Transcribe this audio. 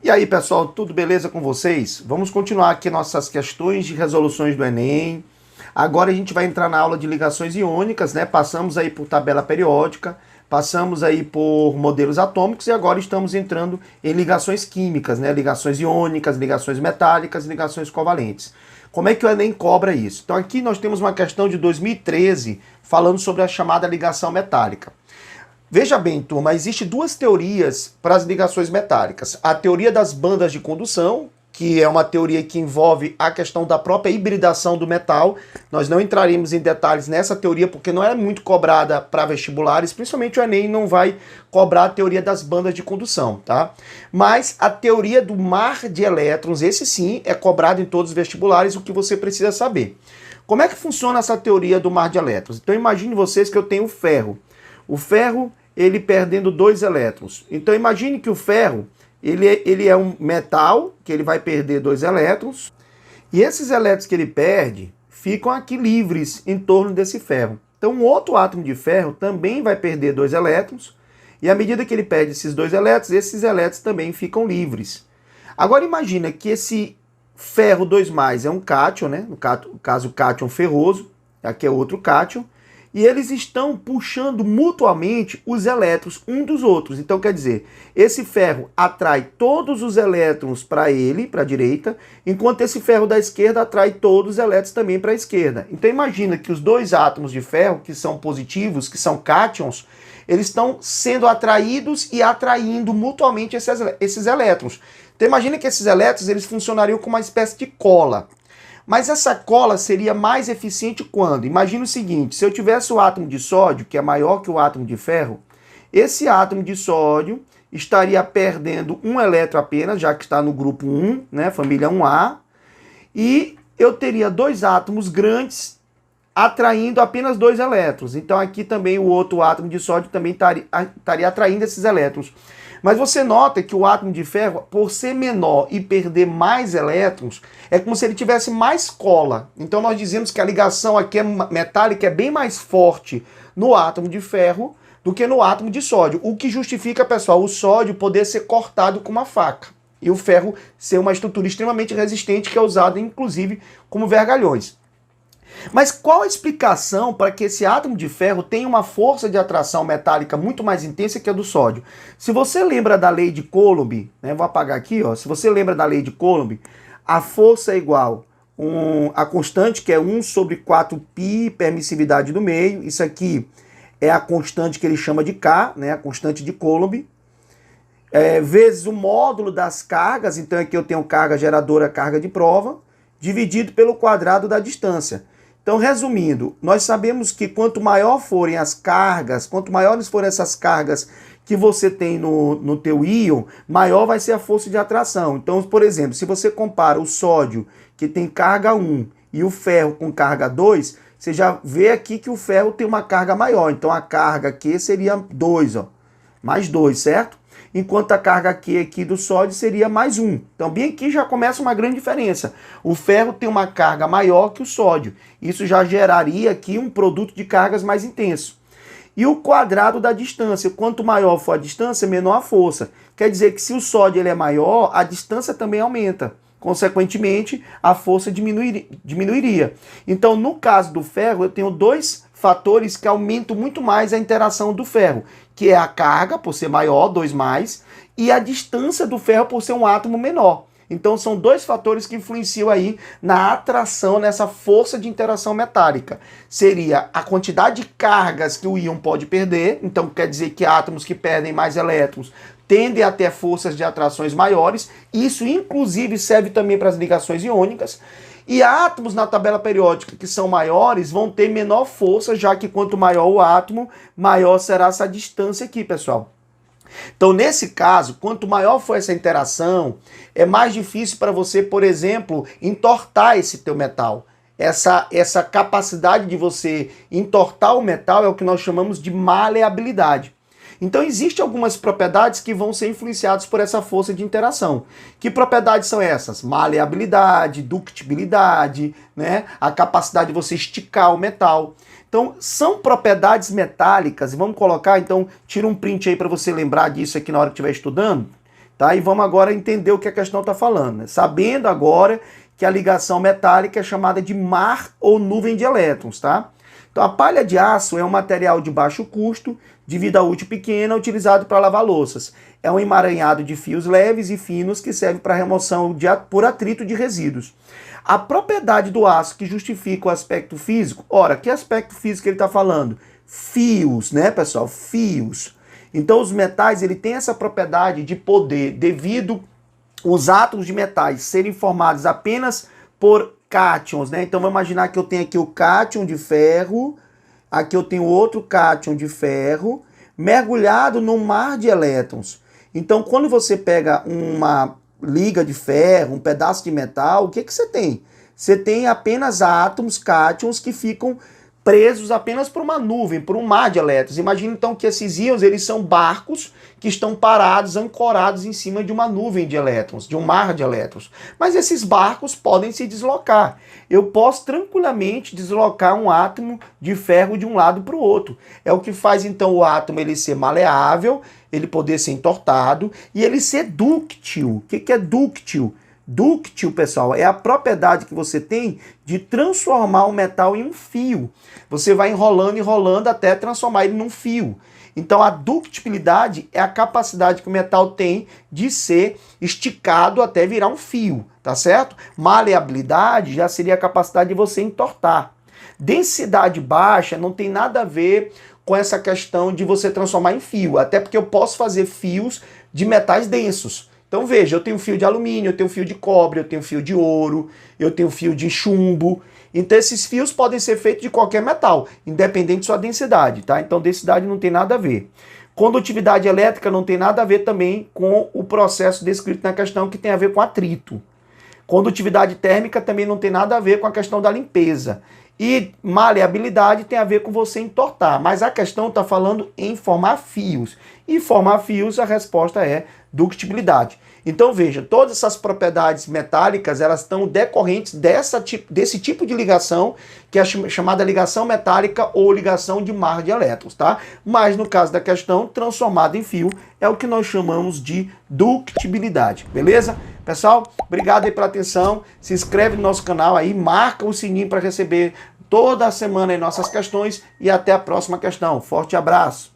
E aí, pessoal, tudo beleza com vocês? Vamos continuar aqui nossas questões de resoluções do Enem. Agora a gente vai entrar na aula de ligações iônicas, né? Passamos aí por tabela periódica, passamos aí por modelos atômicos e agora estamos entrando em ligações químicas, né? Ligações iônicas, ligações metálicas, ligações covalentes. Como é que o Enem cobra isso? Então aqui nós temos uma questão de 2013 falando sobre a chamada ligação metálica. Veja bem, turma, existem duas teorias para as ligações metálicas. A teoria das bandas de condução, que é uma teoria que envolve a questão da própria hibridação do metal. Nós não entraremos em detalhes nessa teoria porque não é muito cobrada para vestibulares, principalmente o Enem não vai cobrar a teoria das bandas de condução, tá? Mas a teoria do mar de elétrons, esse sim é cobrado em todos os vestibulares, o que você precisa saber. Como é que funciona essa teoria do mar de elétrons? Então imagine vocês que eu tenho o ferro. O ferro, ele perdendo 2 elétrons. Então imagine que o ferro, ele é um metal, que ele vai perder 2 elétrons, e esses elétrons que ele perde ficam aqui livres em torno desse ferro. Então um outro átomo de ferro também vai perder 2 elétrons, e à medida que ele perde esses 2 elétrons, esses elétrons também ficam livres. Agora imagina que esse ferro 2+ é um cátion, né? No caso cátion ferroso, aqui é outro cátion, e eles estão puxando mutuamente os elétrons um dos outros. Então, quer dizer, esse ferro atrai todos os elétrons para ele, para a direita, enquanto esse ferro da esquerda atrai todos os elétrons também para a esquerda. Então, imagina que os dois átomos de ferro, que são positivos, que são cátions, eles estão sendo atraídos e atraindo mutuamente esses elétrons. Então, imagina que esses elétrons eles funcionariam como uma espécie de cola. Mas essa cola seria mais eficiente quando? Imagina o seguinte, se eu tivesse o átomo de sódio, que é maior que o átomo de ferro, esse átomo de sódio estaria perdendo um elétron apenas, já que está no grupo 1, né, família 1A, e eu teria 2 átomos grandes atraindo apenas 2 elétrons. Então aqui também o outro átomo de sódio também estaria atraindo esses elétrons. Mas você nota que o átomo de ferro, por ser menor e perder mais elétrons, é como se ele tivesse mais cola. Então nós dizemos que a ligação aqui metálica é bem mais forte no átomo de ferro do que no átomo de sódio. O que justifica, pessoal, o sódio poder ser cortado com uma faca. E o ferro ser uma estrutura extremamente resistente que é usada, inclusive, como vergalhões. Mas qual a explicação para que esse átomo de ferro tenha uma força de atração metálica muito mais intensa que a do sódio? Se você lembra da lei de Coulomb, né, vou apagar aqui, ó, se você lembra da lei de Coulomb, a força é igual a constante, que é 1/4π, permissividade do meio, isso aqui é a constante que ele chama de K, né, a constante de Coulomb, vezes o módulo das cargas, então aqui eu tenho carga geradora, carga de prova, dividido pelo quadrado da distância. Então, resumindo, nós sabemos que quanto maior forem as cargas, quanto maiores forem essas cargas que você tem no teu íon, maior vai ser a força de atração. Então, por exemplo, se você compara o sódio, que tem carga 1, e o ferro com carga 2, você já vê aqui que o ferro tem uma carga maior. Então, a carga aqui seria 2, ó, mais 2, certo? Enquanto a carga aqui do sódio seria mais 1. Então, bem aqui já começa uma grande diferença. O ferro tem uma carga maior que o sódio. Isso já geraria aqui um produto de cargas mais intenso. E o quadrado da distância. Quanto maior for a distância, menor a força. Quer dizer que se o sódio ele é maior, a distância também aumenta. Consequentemente, a força diminuiria. Então, no caso do ferro, eu tenho 2 fatores que aumentam muito mais a interação do ferro, que é a carga, por ser maior, 2+, e a distância do ferro por ser um átomo menor. Então são 2 fatores que influenciam aí na atração, nessa força de interação metálica. Seria a quantidade de cargas que o íon pode perder, então quer dizer que átomos que perdem mais elétrons tendem a ter forças de atrações maiores, isso inclusive serve também para as ligações iônicas. E átomos na tabela periódica que são maiores vão ter menor força, já que quanto maior o átomo, maior será essa distância aqui, pessoal. Então, nesse caso, quanto maior for essa interação, é mais difícil para você, por exemplo, entortar esse teu metal. Essa capacidade de você entortar o metal é o que nós chamamos de maleabilidade. Então, existem algumas propriedades que vão ser influenciadas por essa força de interação. Que propriedades são essas? Maleabilidade, ductibilidade, né? A capacidade de você esticar o metal. Então, são propriedades metálicas, e vamos colocar, então, tira um print aí para você lembrar disso aqui na hora que estiver estudando, Tá? E vamos agora entender o que a questão está falando, né? Sabendo agora que a ligação metálica é chamada de mar ou nuvem de elétrons, tá? Então a palha de aço é um material de baixo custo, de vida útil pequena, utilizado para lavar louças. É um emaranhado de fios leves e finos que serve para remoção por atrito de resíduos. A propriedade do aço que justifica o aspecto físico, ora, que aspecto físico ele está falando? Fios, né, pessoal? Fios. Então os metais ele tem essa propriedade de poder, devido os átomos de metais serem formados apenas por cátions, né? Então vamos imaginar que eu tenho aqui o cátion de ferro, aqui eu tenho outro cátion de ferro, mergulhado num mar de elétrons. Então quando você pega uma liga de ferro, um pedaço de metal, o que você tem? Você tem apenas átomos, cátions, que ficam presos apenas por uma nuvem, por um mar de elétrons. Imagina então que esses íons eles são barcos que estão parados, ancorados em cima de uma nuvem de elétrons, de um mar de elétrons. Mas esses barcos podem se deslocar. Eu posso tranquilamente deslocar um átomo de ferro de um lado para o outro. É o que faz então o átomo ele ser maleável, ele poder ser entortado e ele ser dúctil. O que é dúctil? Dúctil, pessoal, é a propriedade que você tem de transformar o metal em um fio. Você vai enrolando, enrolando até transformar ele num fio. Então a ductibilidade é a capacidade que o metal tem de ser esticado até virar um fio, tá certo? Maleabilidade já seria a capacidade de você entortar. Densidade baixa não tem nada a ver com essa questão de você transformar em fio, até porque eu posso fazer fios de metais densos. Então veja, eu tenho fio de alumínio, eu tenho fio de cobre, eu tenho fio de ouro, eu tenho fio de chumbo. Então esses fios podem ser feitos de qualquer metal, independente de sua densidade, tá? Então densidade não tem nada a ver. Condutividade elétrica não tem nada a ver também com o processo descrito na questão que tem a ver com atrito. Condutividade térmica também não tem nada a ver com a questão da limpeza. E maleabilidade tem a ver com você entortar, mas a questão está falando em formar fios. E formar fios, a resposta é ductibilidade. Então veja, todas essas propriedades metálicas, elas estão decorrentes desse tipo de ligação, que é chamada ligação metálica ou ligação de mar de elétrons, tá? Mas no caso da questão, transformado em fio, é o que nós chamamos de ductibilidade, beleza? Pessoal, obrigado aí pela atenção, se inscreve no nosso canal aí, marca o sininho para receber toda semana aí nossas questões e até a próxima questão. Forte abraço!